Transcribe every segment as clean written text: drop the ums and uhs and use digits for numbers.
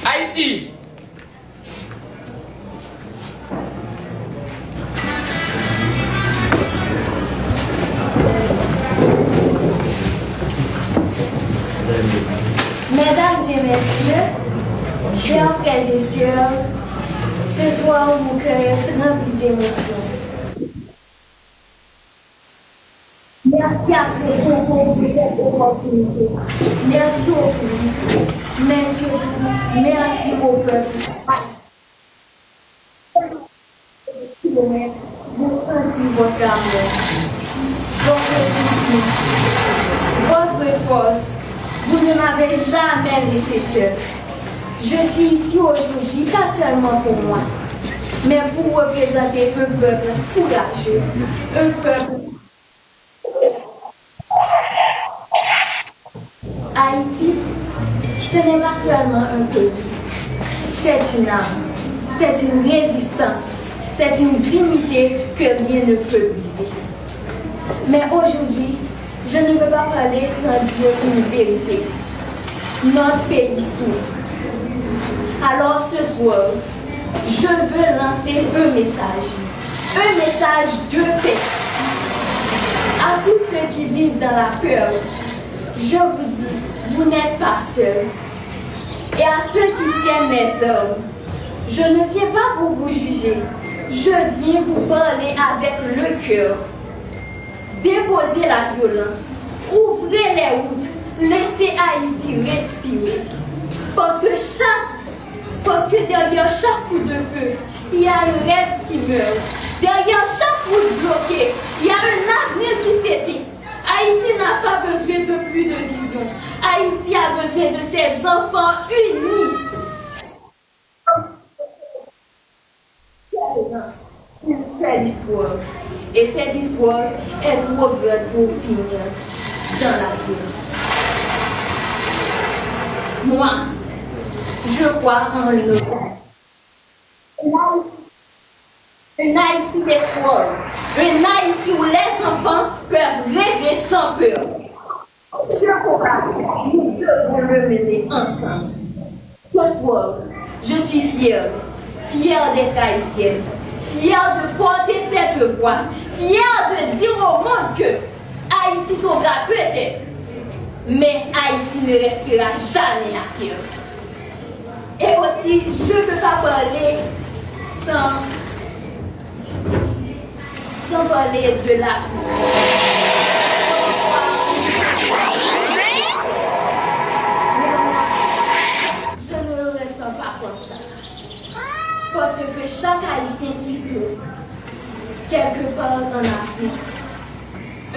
Haïti. Mesdames et messieurs, chers frères et sœurs, ce soir mon cœur est rempli d'émotions. Merci à ceux pour cette opportunité. Merci au public, mais surtout, merci au peuple. Vous sentez votre amour, votre soutien, votre force. Vous ne m'avez jamais laissé seul. Je suis ici aujourd'hui, pas seulement pour moi, mais pour représenter un peuple courageux, un peuple. Haïti, ce n'est pas seulement un pays, c'est une âme, c'est une résistance, c'est une dignité que rien ne peut briser. Mais aujourd'hui, je ne peux pas parler sans dire une vérité. Notre pays souffre. Alors ce soir, je veux lancer un message de paix. À tous ceux qui vivent dans la peur, je vous dis, vous n'êtes pas seuls. Et à ceux qui tiennent les armes, je ne viens pas pour vous juger, je viens vous parler avec le cœur. Déposez la violence, ouvrez les routes, laissez Haïti respirer. Parce que derrière chaque coup de feu, il y a un rêve qui meurt. Derrière chaque route bloquée, il y a un avenir qui s'éteint. Haïti n'a pas besoin de plus de vision. Haïti a besoin de ses enfants unis. Une seule histoire. Et cette histoire est trop grande pour finir dans la violence. Moi, je crois en un Haïti d'espoir. Un Haïti où les enfants peuvent rêver sans peur. Ce combat, nous devons le mener ensemble. Ce soir, je suis fière d'être haïtienne. Fière de porter cette voix, fière de dire au monde que Haïti tombera peut-être, mais Haïti ne restera jamais à terre. Et aussi, je ne peux pas parler sans parler de l'Afrique. Je ne le ressens pas comme ça. Parce que chaque Haïtien qui souffre, quelque part en Afrique,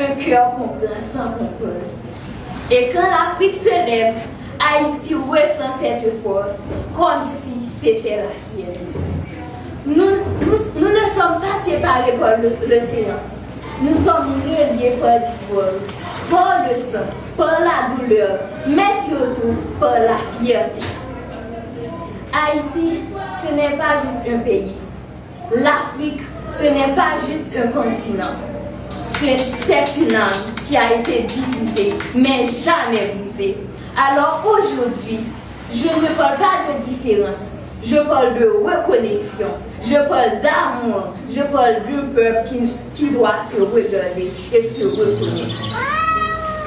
un cœur comprend sans comprendre. Et quand l'Afrique se lève, Haïti ressent cette force comme si c'était la sienne. Nous ne sommes pas séparés par l'océan. Nous sommes reliés par l'histoire, par le sang, par la douleur, mais surtout par la fierté. Haïti, ce n'est pas juste un pays. L'Afrique, ce n'est pas juste un continent. C'est une âme qui a été divisée, mais jamais brisée. Alors aujourd'hui, je ne parle pas de différence. Je parle de reconnexion. Je parle d'amour. Je parle d'un peuple qui doit se regarder et se reconnaître.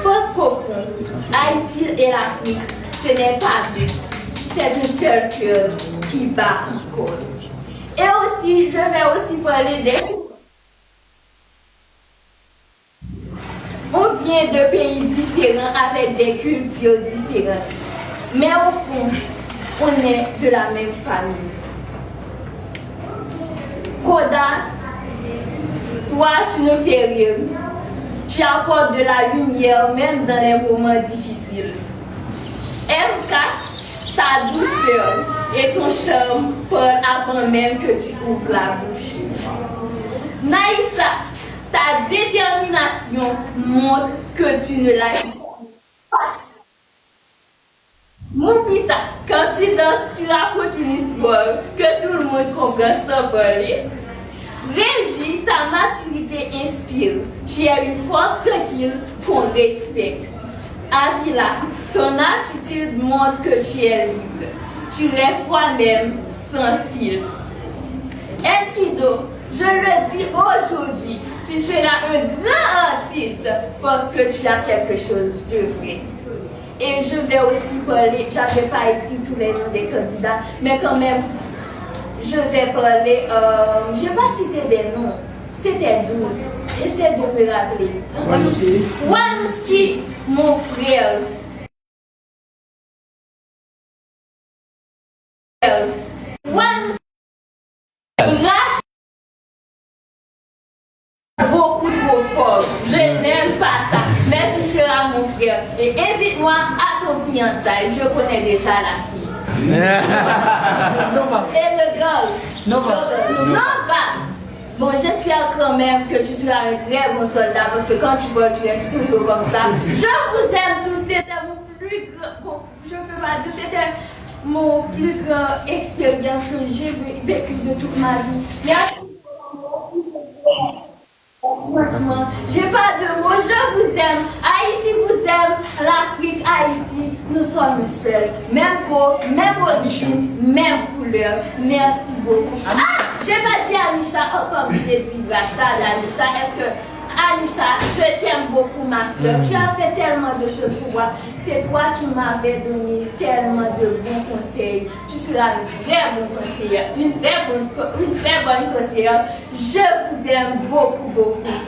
Parce qu'au fond, Haïti et l'Afrique, ce n'est pas deux. C'est un seul cœur qui bat encore. Et aussi, je vais aussi parler des... On vient de pays différents avec des cultures différentes. Mais au fond, on est de la même famille. Koda, toi, tu nous fais rire. Tu apportes de la lumière même dans les moments difficiles. M4, ta douceur et ton charme parlent avant même que tu ouvres la bouche. Naïssa, ta détermination montre que tu ne lâches pas. Mon pita, quand tu danses, tu racontes une histoire que tout le monde comprend sans parler. Régie, ta maturité inspire. Tu es une force tranquille qu'on respecte. Avila, ton attitude montre que tu es libre. tu restes toi-même sans filtre. Enkido, je le dis aujourd'hui, tu seras un grand artiste parce que tu as quelque chose de vrai. Et je vais aussi parler, j'avais pas écrit tous les noms des candidats, mais quand même, je vais parler, je vais pas citer des noms, c'était 12. Essaie de me rappeler. Wanouski, mon frère. Wanouski, beaucoup trop fort. Je n'aime pas ça. Mais tu seras mon frère. Et invite-moi à ton fiançailles. Je connais déjà la fille. Et le gars. Nova. Bon, j'espère quand même que tu seras un très bon soldat parce que quand tu voles, tu restes toujours comme ça. Je vous aime tous. C'était mon plus grand. Bon, je peux pas dire, c'était mon plus grand expérience que j'ai vécue de toute ma vie. Merci. Franchement, j'ai pas de mots, je vous aime. Haïti vous aime, l'Afrique, Haïti, nous sommes seuls. Même peau, même origine, même couleur. Merci beaucoup. Ah, j'ai pas dit Anisha, comme j'ai dit Rachel, Anisha, est-ce que Anisha, je t'aime beaucoup ma soeur. Tu as fait tellement de choses pour moi. C'est toi qui m'avais donné tellement de bons conseils. Tu seras une très bonne conseillère, une très bonne conseillère. Je vous aime beaucoup, beaucoup.